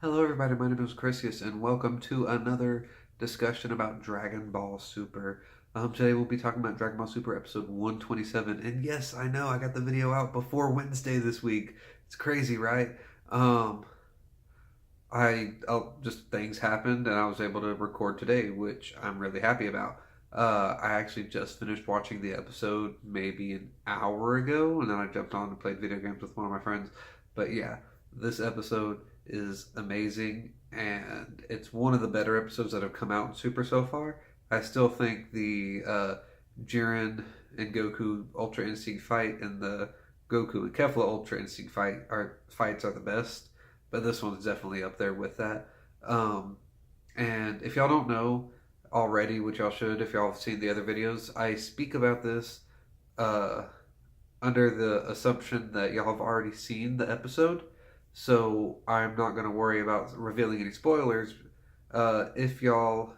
Hello everybody, my name is Chrysius and welcome to another discussion about Dragon Ball Super. Today we'll be talking about Dragon Ball Super episode 127. And yes, I know I got the video out before Wednesday this week. It's crazy, right? Um, just things happened and I was able to record today, which I'm really happy about. I actually just finished watching the episode maybe an hour ago, and then I jumped on and played video games with one of my friends. But yeah, this episode is amazing, and it's one of the better episodes that have come out in Super so far. I still think the Jiren and Goku Ultra Instinct fight and the Goku and Kefla Ultra Instinct fights are the best, but this one's definitely up there with that. Um, and if y'all don't know already, which y'all should if y'all have seen the other videos, I speak about this uh, under the assumption that y'all have already seen the episode. So I'm not going to worry about revealing any spoilers. If y'all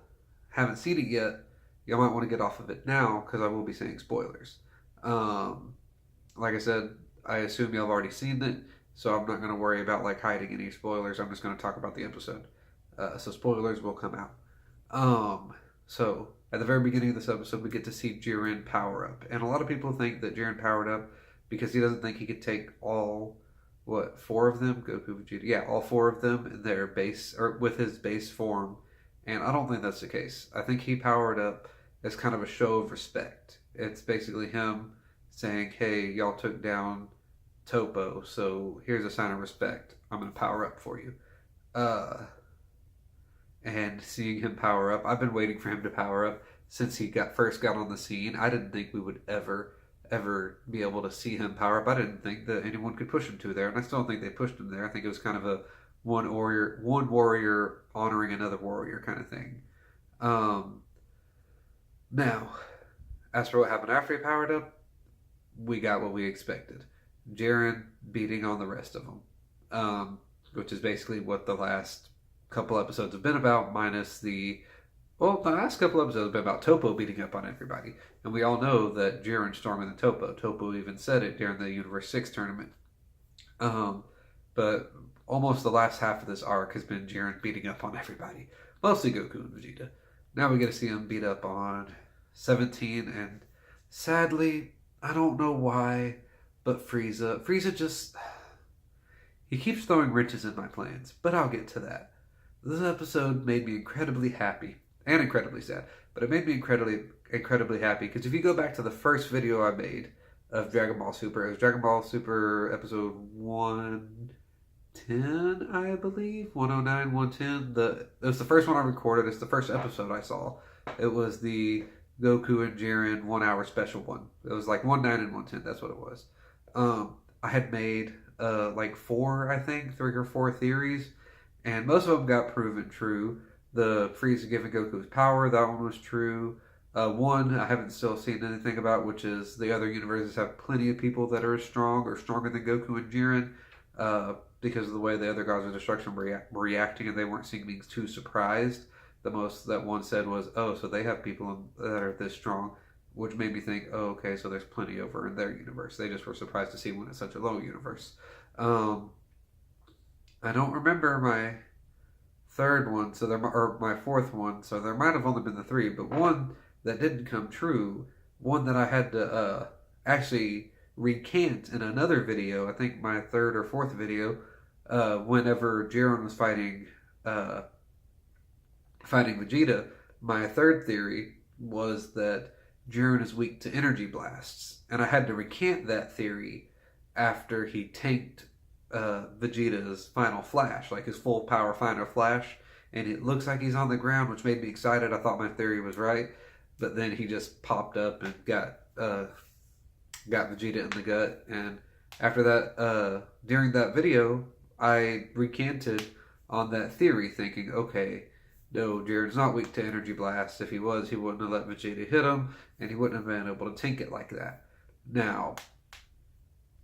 haven't seen it yet, y'all might want to get off of it now because I will be saying spoilers. Um, like I said, I assume y'all have already seen it, so I'm not going to worry about like hiding any spoilers. I'm just going to talk about the episode. So spoilers will come out. Um, so at the very beginning of this episode, we get to see Jiren power up, and a lot of people think that Jiren powered up because he doesn't think he could take all four of them, Goku, Vegeta, yeah, all four of them in their base or with his base form, and I don't think that's the case. I think he powered up as kind of a show of respect. It's basically him saying, "Hey, y'all took down Topo, so here's a sign of respect. I'm gonna power up for you." Uh, and seeing him power up. I've been waiting for him to power up since he first got on the scene. I didn't think we would ever be able to see him power up. I didn't think that anyone could push him to there, and I still don't think they pushed him there. I think it was kind of a one warrior honoring another warrior kind of thing. Um, Now, as for what happened after he powered up, we got what we expected. Jiren beating on the rest of them, which is basically what the last couple episodes have been about, minus the last couple episodes have been about Topo beating up on everybody. And we all know that Jiren's stronger than Topo. Topo even said it during the Universe 6 tournament. Um, but almost the last half of this arc has been Jiren beating up on everybody. Mostly Goku and Vegeta. Now we get to see him beat up on 17, and sadly, I don't know why, but Frieza just... He keeps throwing wrenches in my plans, but I'll get to that. This episode made me incredibly happy and incredibly sad, but it made me incredibly happy because if you go back to the first video I made of Dragon Ball Super, it was Dragon Ball Super episode 110, I believe, 109, 110. It was the first one I recorded. It's the first episode I saw. It was the Goku and Jiren 1 hour special one. It was like 109 and 110. That's what it was. I had made like three or four theories, and most of them got proven true. The Frieza giving Goku his power, that one was true. One I haven't still seen anything about, which is the other universes have plenty of people that are as strong or stronger than Goku and Jiren, because of the way the other gods of destruction were reacting, and they weren't seeming too surprised. The most that one said was, "Oh, so they have people that are this strong," which made me think, "Oh, okay, so there's plenty over in their universe. They just were surprised to see one in such a low universe." Um, I don't remember my third one, or my fourth one, so there might have only been the three, but one that didn't come true, one that I had to actually recant in another video. I think my third or fourth video, whenever Jiren was fighting Vegeta. My third theory was that Jiren is weak to energy blasts, and I had to recant that theory after he tanked Vegeta's final flash, like his full power final flash, and it looks like he's on the ground, which made me excited. I thought my theory was right, but then he just popped up and got Vegeta in the gut, and after that, during that video, I recanted on that theory, thinking, okay, no, Jiren's not weak to energy blasts. If he was, he wouldn't have let Vegeta hit him, and he wouldn't have been able to tank it like that. Now,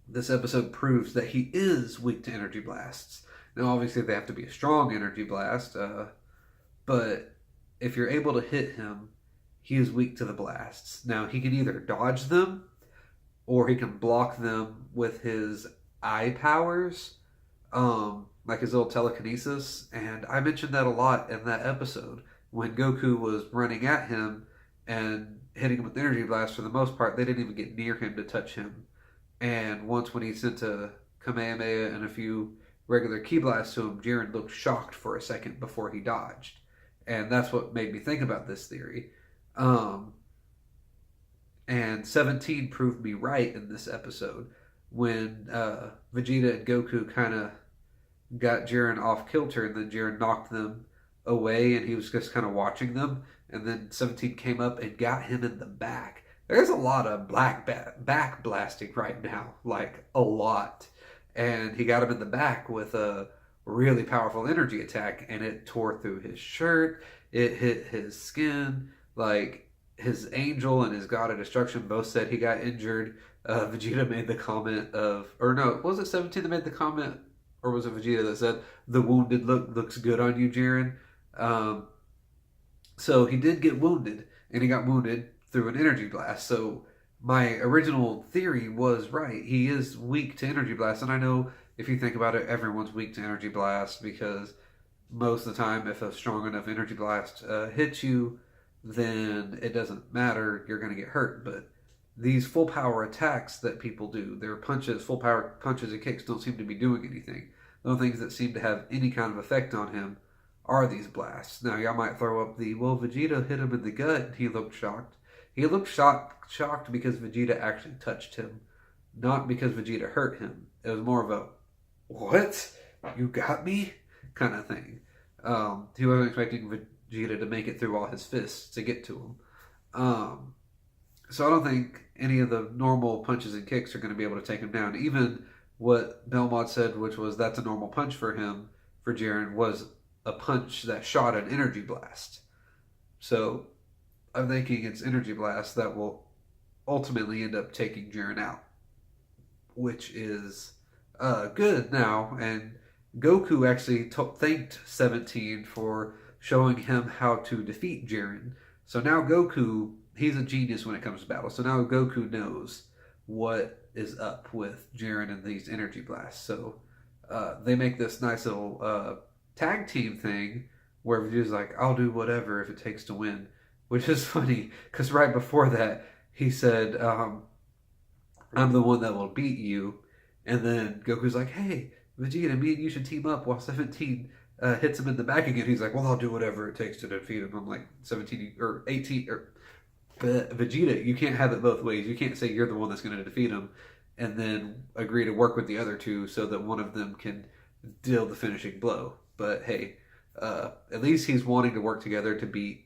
this episode proves that he is weak to energy blasts. Now, obviously, they have to be a strong energy blast, but if you're able to hit him, he is weak to the blasts. Now, he can either dodge them, or he can block them with his eye powers. like his little telekinesis, and I mentioned that a lot in that episode when Goku was running at him and hitting him with the energy blast. For the most part, they didn't even get near him to touch him. And once when he sent a Kamehameha and a few regular ki blasts to him, Jiren looked shocked for a second before he dodged, and that's what made me think about this theory. Um, and 17 proved me right in this episode when Vegeta and Goku kind of got Jiren off kilter, and then Jiren knocked them away, and he was just kind of watching them. And then 17 came up and got him in the back. There's a lot of back blasting right now, like a lot. And he got him in the back with a really powerful energy attack, and it tore through his shirt. It hit his skin. Like, his angel and his god of destruction both said he got injured. Vegeta made the comment of, or no, was it 17 that made the comment, or was it Vegeta that said the wounded looks good on you, Jiren? So he did get wounded, and he got wounded through an energy blast. So my original theory was right. He is weak to energy blast, and I know if you think about it, everyone's weak to energy blast because most of the time, if a strong enough energy blast hits you, then it doesn't matter. You're going to get hurt. But these full power attacks that people do, their punches, full power punches and kicks, don't seem to be doing anything. The only things that seem to have any kind of effect on him are these blasts. Now, y'all might throw up the, well, Vegeta hit him in the gut and he looked shocked. He looked shocked because Vegeta actually touched him, not because Vegeta hurt him. It was more of a, what? You got me? Kind of thing. He wasn't expecting Vegeta to make it through all his fists to get to him. So I don't think any of the normal punches and kicks are going to be able to take him down. Even what Belmont said, which was that's a normal punch for him, for Jiren, was a punch that shot an energy blast. So I'm thinking it's energy blast that will ultimately end up taking Jiren out, which is good now. And Goku actually thanked 17 for showing him how to defeat Jiren. So now Goku, he's a genius when it comes to battle. So now Goku knows what is up with Jiren and these energy blasts. So they make this nice little tag team thing where Vegeta's like, I'll do whatever if it takes to win. Which is funny, because right before that, he said, I'm the one that will beat you. And then Goku's like, hey, Vegeta, me and you should team up, while 17 hits him in the back again. He's like, well, I'll do whatever it takes to defeat him. I'm like, 17 or 18, or Vegeta, you can't have it both ways. You can't say you're the one that's going to defeat him and then agree to work with the other two so that one of them can deal the finishing blow. But hey, at least he's wanting to work together to beat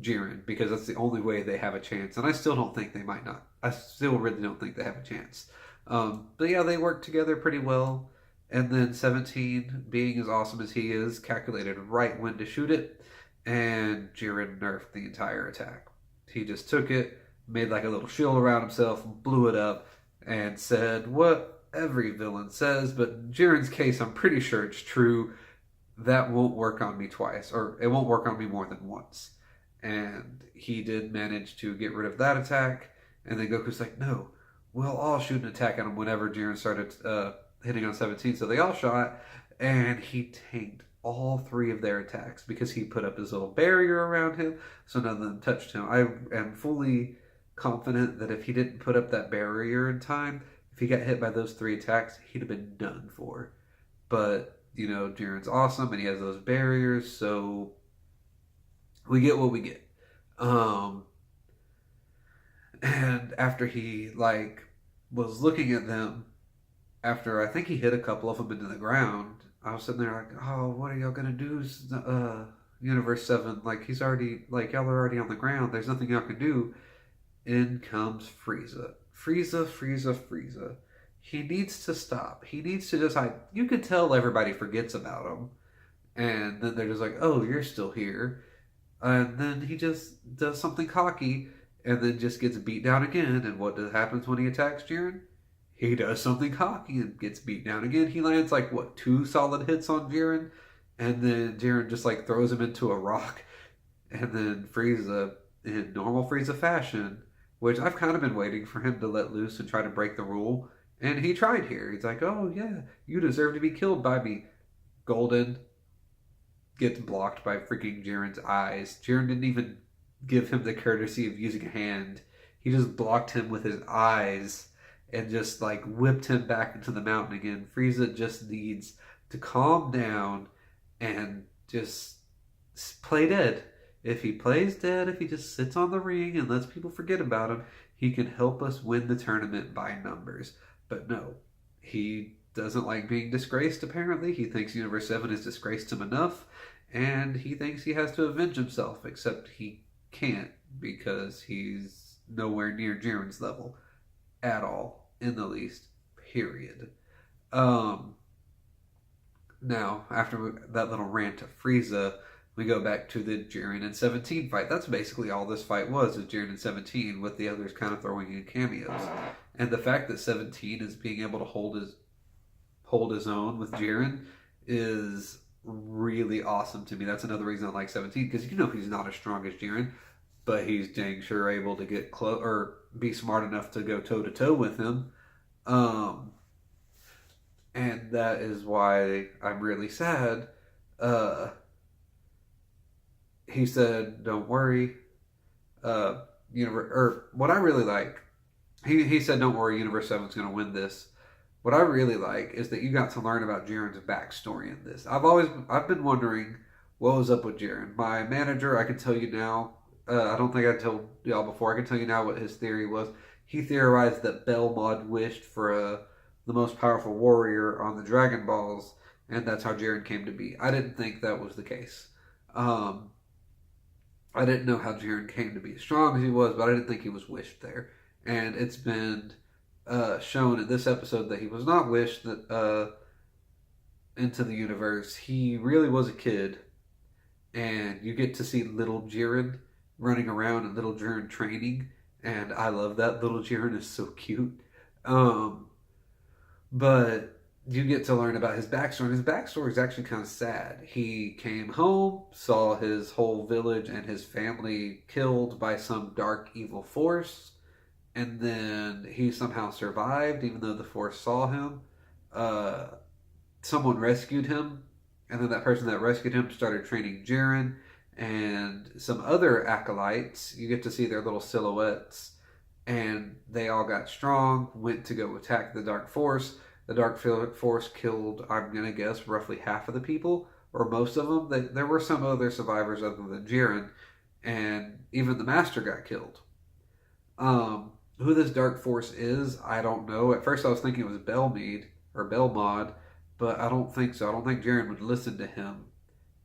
Jiren, because that's the only way they have a chance. And I still don't think they might not. I still really don't think they have a chance. But yeah, they work together pretty well. And then 17, being as awesome as he is, calculated right when to shoot it, and Jiren nerfed the entire attack. He just took it, made like a little shield around himself, blew it up, and said what every villain says, but in Jiren's case, I'm pretty sure it's true. That won't work on me twice, or it won't work on me more than once. And he did manage to get rid of that attack, and then Goku's like, no, we'll all shoot an attack at him whenever Jiren started hitting on 17. So they all shot, and he tanked all three of their attacks because he put up his little barrier around him, so none of them touched him. I am fully confident that if he didn't put up that barrier in time, if he got hit by those three attacks, he'd have been done for. But, you know, Jiren's awesome, and he has those barriers, so we get what we get. And after he, like, was looking at them, after I think he hit a couple of them into the ground, I was sitting there like, oh, what are y'all gonna do, Universe 7? Like, he's already, like, y'all are already on the ground. There's nothing y'all can do. In comes Frieza. Frieza. He needs to stop. He needs to just, like, you could tell everybody forgets about him. And then they're just like, oh, you're still here. And then he just does something cocky, and then just gets beat down again. And what happens when he attacks Jiren? He does something cocky and gets beat down again. He lands like, what, 2 solid hits on Jiren? And then Jiren just like throws him into a rock. And then Frieza, in normal Frieza fashion, which I've kind of been waiting for him to let loose and try to break the rule And he tried here. He's like, oh, yeah, you deserve to be killed by me. Golden gets blocked by freaking Jiren's eyes. Jiren didn't even give him the courtesy of using a hand. He just blocked him with his eyes and just like whipped him back into the mountain again. Frieza just needs to calm down and just play dead. If he plays dead, if he just sits on the ring and lets people forget about him, he can help us win the tournament by numbers. But no, he doesn't like being disgraced, apparently. He thinks Universe 7 has disgraced him enough, and he thinks he has to avenge himself, except he can't because he's nowhere near Jiren's level at all, in the least, period. Um, Now, after that little rant of Frieza, we go back to the Jiren and 17 fight. That's basically all this fight was Jiren and 17, with the others kind of throwing in cameos. And the fact that 17 is being able to hold his own with Jiren is really awesome to me. That's another reason I like 17, because he's not as strong as Jiren, but he's dang sure able to get close or be smart enough to go toe to toe with him. And that is why I'm really sad. He said, "Don't worry." What I really like, he said, "Don't worry, Universe 7's going to win this." What I really like is that you got to learn about Jiren's backstory in this. I've been wondering what was up with Jiren. My manager, I can tell you now. I don't think I told y'all before. I can tell you now what his theory was. He theorized that Belmod wished for the most powerful warrior on the Dragon Balls, and that's how Jiren came to be. I didn't think that was the case. I didn't know how Jiren came to be as strong as he was, but I didn't think he was wished there. And it's been shown in this episode that he was not wished into the universe. He really was a kid, and you get to see little Jiren running around and little Jiren training, and I love that. Little Jiren is so cute. But you get to learn about his backstory. And his backstory is actually kind of sad. He came home, saw his whole village and his family killed by some dark evil force, and then he somehow survived, even though the force saw him. Someone rescued him, and then that person that rescued him started training Jiren and some other acolytes. You get to see their little silhouettes, and they all got strong, went to go attack the Dark Force. The Dark Force killed, I'm going to guess, roughly half of the people, or most of them. There were some other survivors other than Jiren, and even the Master got killed. Who this Dark Force is, I don't know. At first I was thinking it was Belmod, but I don't think so. I don't think Jiren would listen to him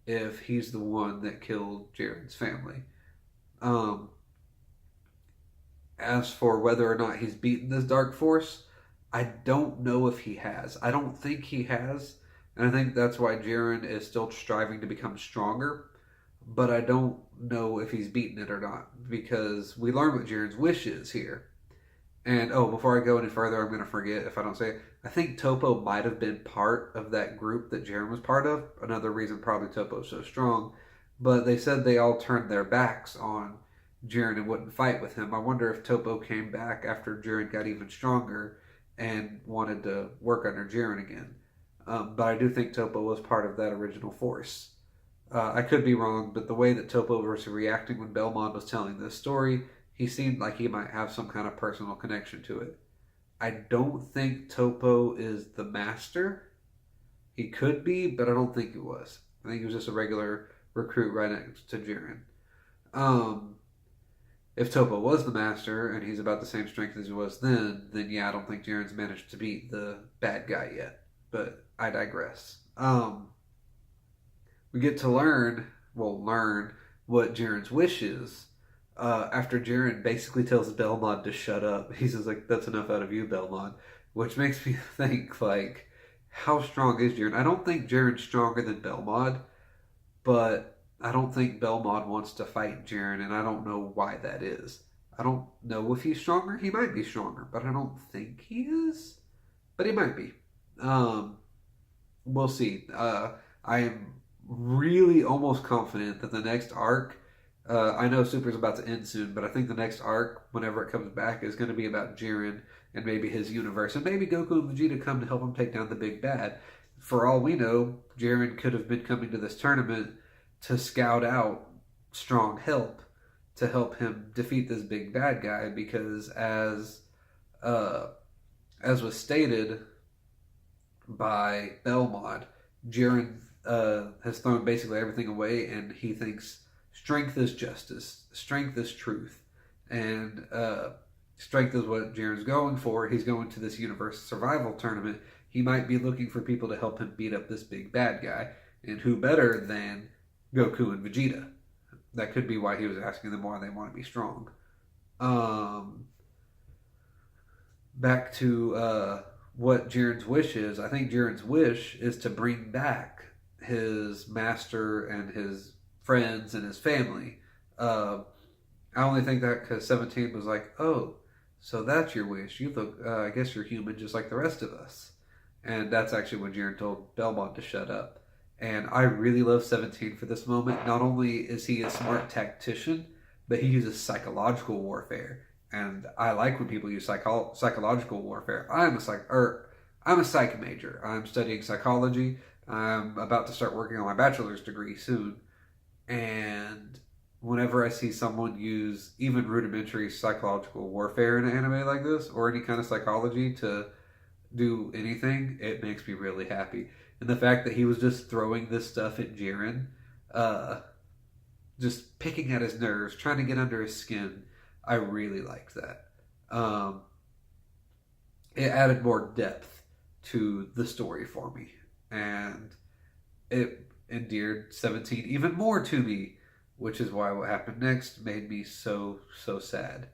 if he's the one that killed Jiren's family. As for whether or not he's beaten this Dark Force, I don't know if he has. I don't think he has, and I think that's why Jiren is still striving to become stronger, but I don't know if he's beaten it or not, because we learn what Jiren's wish is here. And, before I go any further, I'm going to forget if I don't say it. I think Toppo might have been part of that group that Jiren was part of. Another reason probably Toppo's so strong. But they said they all turned their backs on Jiren and wouldn't fight with him. I wonder if Toppo came back after Jiren got even stronger and wanted to work under Jiren again. But I do think Toppo was part of that original force. I could be wrong, but the way that Toppo was reacting when Belmod was telling this story, he seemed like he might have some kind of personal connection to it. I don't think Toppo is the master. He could be, but I don't think he was. I think he was just a regular recruit right next to Jiren. If Toppo was the master and he's about the same strength as he was then yeah, I don't think Jiren's managed to beat the bad guy yet. But I digress. We get to learn what Jiren's wish is. After Jiren basically tells Belmod to shut up. He says, like, that's enough out of you, Belmod. Which makes me think, like, how strong is Jiren? I don't think Jiren's stronger than Belmod, but I don't think Belmod wants to fight Jiren, and I don't know why that is. I don't know if he's stronger. He might be stronger, but I don't think he is. But he might be. We'll see. I am really almost confident that the next arc, I know Super's about to end soon, but I think the next arc, whenever it comes back, is going to be about Jiren and maybe his universe, and maybe Goku and Vegeta come to help him take down the big bad. For all we know, Jiren could have been coming to this tournament to scout out strong help to help him defeat this big bad guy, because uh, as was stated by Belmont, Jiren has thrown basically everything away, and he thinks strength is justice, strength is truth, and strength is what Jiren's going for. He's going to this universe survival tournament. He might be looking for people to help him beat up this big bad guy, and who better than Goku and Vegeta? That could be why he was asking them why they want to be strong. Back to what Jiren's wish is. I think Jiren's wish is to bring back his master and his friends and his family. I only think that because 17 was like, oh, so that's your wish. You look, I guess you're human just like the rest of us. And that's actually when Jiren told Belmont to shut up. And I really love 17 for this moment. Not only is he a smart tactician, but he uses psychological warfare. And I like when people use psychological warfare. I'm a psych major. I'm studying psychology. I'm about to start working on my bachelor's degree soon. And whenever I see someone use even rudimentary psychological warfare in an anime like this, or any kind of psychology to do anything, it makes me really happy. And the fact that he was just throwing this stuff at Jiren, just picking at his nerves, trying to get under his skin, I really liked that. It added more depth to the story for me, and it endeared 17 even more to me, which is why what happened next made me so sad.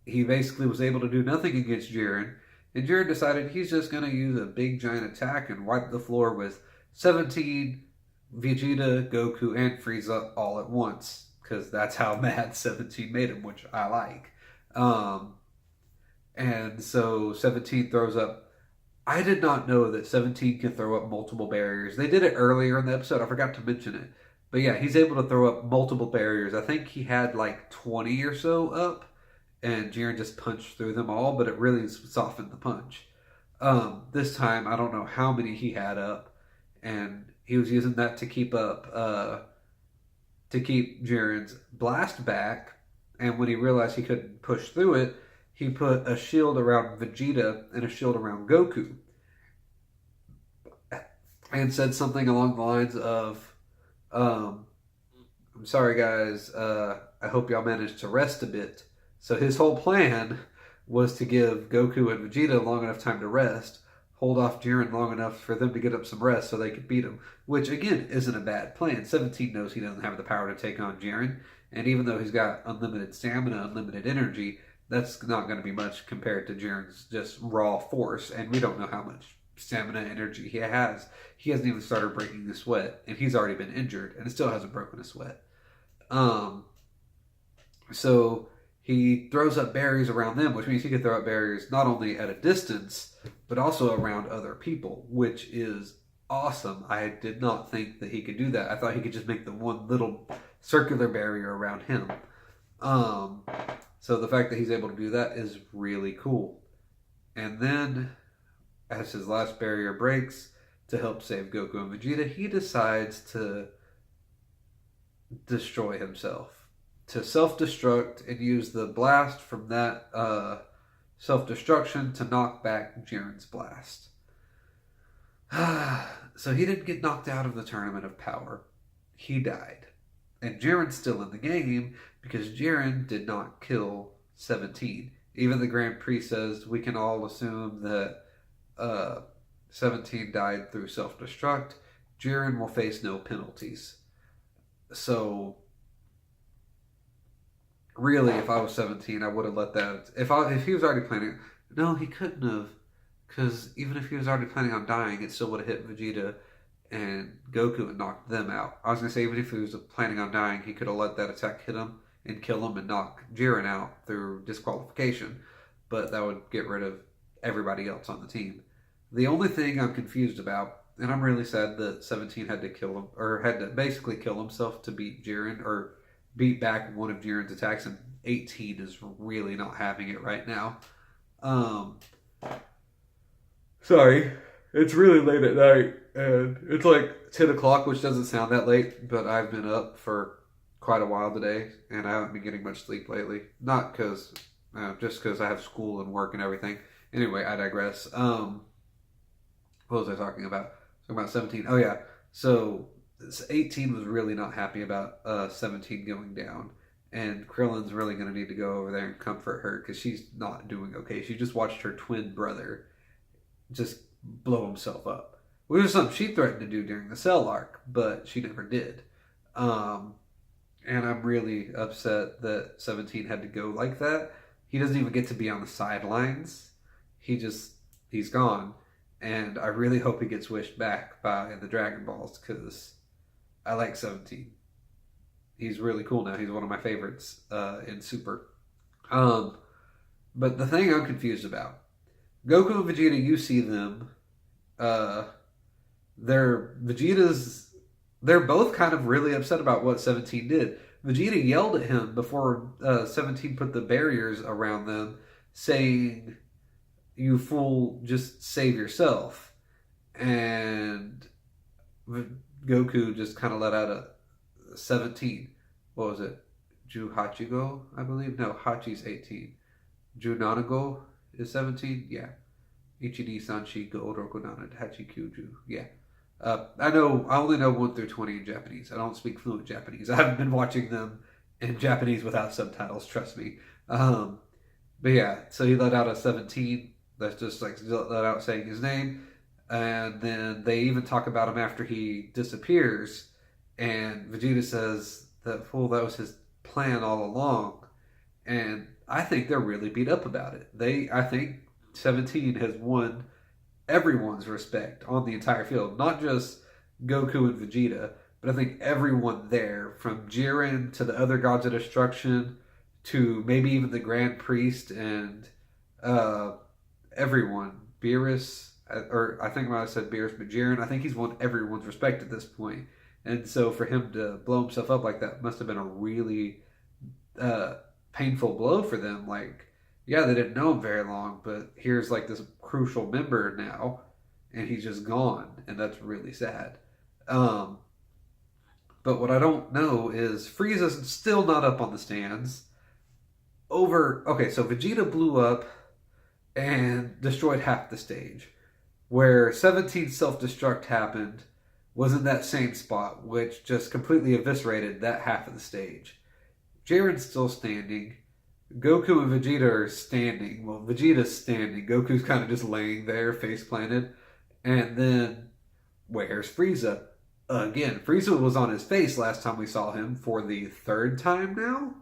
He basically was able to do nothing against Jiren, and Jiren decided he's just going to use a big giant attack and wipe the floor with 17, Vegeta, Goku, and Frieza all at once, because that's how mad 17 made him, which I like. And so 17 throws up. I did not know that 17 can throw up multiple barriers. They did it earlier in the episode. I forgot to mention it. But yeah, he's able to throw up multiple barriers. I think he had like 20 or so up, and Jiren just punched through them all, but it really softened the punch. This time, I don't know how many he had up, and he was using that to keep Jiren's blast back, and when he realized he couldn't push through it, he put a shield around Vegeta and a shield around Goku, and said something along the lines of, I'm sorry guys, I hope y'all managed to rest a bit. So his whole plan was to give Goku and Vegeta long enough time to rest, hold off Jiren long enough for them to get up some rest so they could beat him, which again isn't a bad plan. 17 knows he doesn't have the power to take on Jiren, and even though he's got unlimited stamina, unlimited energy, that's not going to be much compared to Jiren's just raw force, and we don't know how much stamina energy he has. He hasn't even started breaking a sweat, and he's already been injured, and still hasn't broken a sweat. So he throws up barriers around them, which means he can throw up barriers not only at a distance, but also around other people, which is awesome. I did not think that he could do that. I thought he could just make the one little circular barrier around him. So the fact that he's able to do that is really cool. And then, as his last barrier breaks, to help save Goku and Vegeta, he decides to destroy himself. To self-destruct and use the blast from that self-destruction to knock back Jiren's blast. So he didn't get knocked out of the Tournament of Power. He died. And Jiren's still in the game because Jiren did not kill 17. Even the Grand Prix says we can all assume that 17 died through self-destruct. Jiren will face no penalties. So really, if I was 17, I would have let that. If he was already planning, no, he couldn't have, because even if he was already planning on dying, it still would have hit Vegeta and Goku and knocked them out. I was gonna say even if he was planning on dying, he could have let that attack hit him and kill him and knock Jiren out through disqualification, but that would get rid of everybody else on the team. The only thing I'm confused about, and I'm really sad that 17 had to kill him, or had to basically kill himself to beat Jiren, or beat back one of Jiren's attacks and 18 is really not having it right now. Um, Sorry, it's really late at night, and it's like 10 o'clock, which doesn't sound that late, but I've been up for quite a while today, and I haven't been getting much sleep lately. Not because, just because I have school and work and everything. Anyway, I digress. What was I talking about? Talking about 17. Oh, yeah. So, 18 was really not happy about 17 going down. And Krillin's really going to need to go over there and comfort her because she's not doing okay. She just watched her twin brother just blow himself up. Which was something she threatened to do during the Cell arc, but she never did. And I'm really upset that 17 had to go like that. He doesn't even get to be on the sidelines. He's gone. And I really hope he gets wished back by the Dragon Balls because I like 17. He's really cool now. He's one of my favorites in Super. But the thing I'm confused about, Goku and Vegeta, you see them. They're both kind of really upset about what 17 did. Vegeta yelled at him before 17 put the barriers around them, saying, "You fool, just save yourself." And Goku just kind of let out a 17. What was it? Ju Hachigo, I believe? No, Hachi's 18. Ju Nanago is 17? Yeah. Ichidi Sanshi Go Oroku Nana Hachi Kyuju. Yeah. I only know 1 through 20 in Japanese. I don't speak fluent Japanese. I haven't been watching them in Japanese without subtitles, trust me. But yeah, so he let out a 17. That's just like let out saying his name. And then they even talk about him after he disappears. And Vegeta says that, fool, that was his plan all along. And I think they're really beat up about it. I think 17 has won everyone's respect on the entire field. Not just Goku and Vegeta, but I think everyone there, from Jiren to the other gods of destruction, to maybe even the Grand Priest and everyone. Beerus, or I think I might have said Beerus, but Jiren, I think he's won everyone's respect at this point. And so for him to blow himself up like that must have been a really painful blow for them. Like, yeah, they didn't know him very long, but here's like this crucial member now, and he's just gone, and that's really sad. But what I don't know is Frieza's still not up on the stands. Okay, so Vegeta blew up and destroyed half the stage. Where 17's self-destruct happened was in that same spot, which just completely eviscerated that half of the stage. Jiren's still standing. Goku and Vegeta are standing. Well, Vegeta's standing. Goku's kind of just laying there, face planted. And then, where's Frieza? Again, Frieza was on his face last time we saw him for the third time now.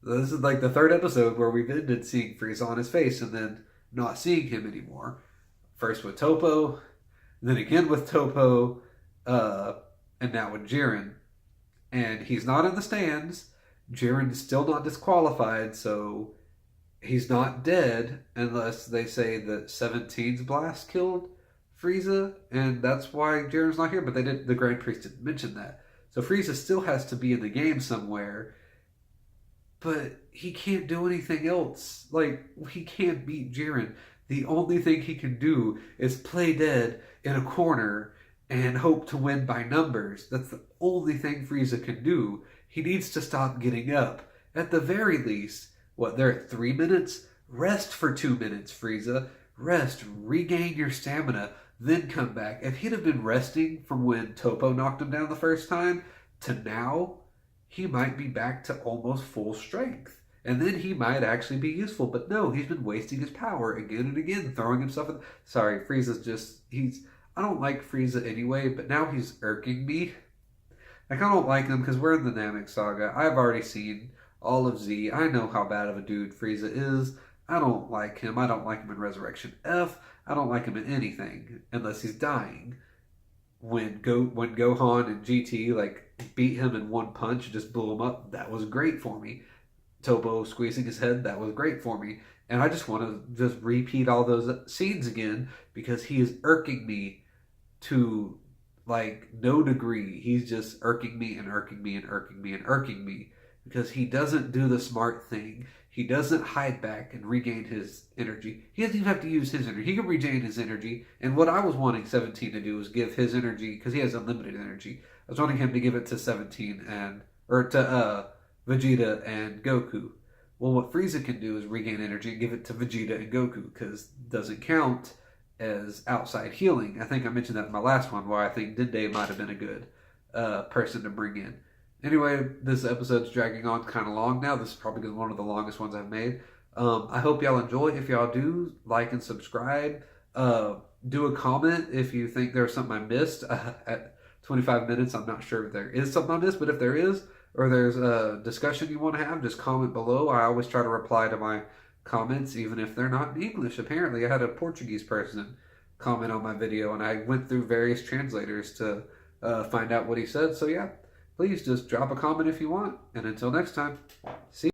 This is like the third episode where we've ended seeing Frieza on his face and then not seeing him anymore. First with Toppo, then again with Toppo, and now with Jiren. And he's not in the stands. Jiren's still not disqualified, so he's not dead unless they say that 17's blast killed Frieza, and that's why Jiren's not here. But the Grand Priest didn't mention that. So Frieza still has to be in the game somewhere, but he can't do anything else. Like, he can't beat Jiren. The only thing he can do is play dead in a corner and hope to win by numbers. That's the only thing Frieza can do. He needs to stop getting up. At the very least, they're at 3 minutes? Rest for 2 minutes, Frieza. Rest, regain your stamina, then come back. If he'd have been resting from when Toppo knocked him down the first time to now, he might be back to almost full strength. And then he might actually be useful. But no, he's been wasting his power again and again, throwing himself in... Sorry, Frieza's just... I don't like Frieza anyway, but now he's irking me. Like, I don't like him because we're in the Namek Saga. I've already seen all of Z. I know how bad of a dude Frieza is. I don't like him. I don't like him in Resurrection F. I don't like him in anything unless he's dying. When Gohan and GT beat him in one punch and just blew him up, that was great for me. Toppo squeezing his head, that was great for me. And I just want to just repeat all those scenes again because he is irking me to no degree. He's just irking me and irking me and irking me and irking me. because he doesn't do the smart thing. He doesn't hide back and regain his energy. He doesn't even have to use his energy. He can regain his energy. And what I was wanting 17 to do was give his energy, because he has unlimited energy. I was wanting him to give it to 17 or to Vegeta and Goku. Well, what Frieza can do is regain energy and give it to Vegeta and Goku, because it doesn't count as outside healing. I think I mentioned that in my last one, where I think Dende might have been a good person to bring in. Anyway, this episode's dragging on kind of long now. This is probably one of the longest ones I've made. I hope y'all enjoy. If y'all do, like and subscribe. Do a comment if you think there's something I missed. At 25 minutes, I'm not sure if there is something I missed, but if there is, or there's a discussion you want to have, just comment below. I always try to reply to my comments, even if they're not in English. Apparently, I had a Portuguese person comment on my video, and I went through various translators to find out what he said. So yeah, please just drop a comment if you want. And until next time, see you.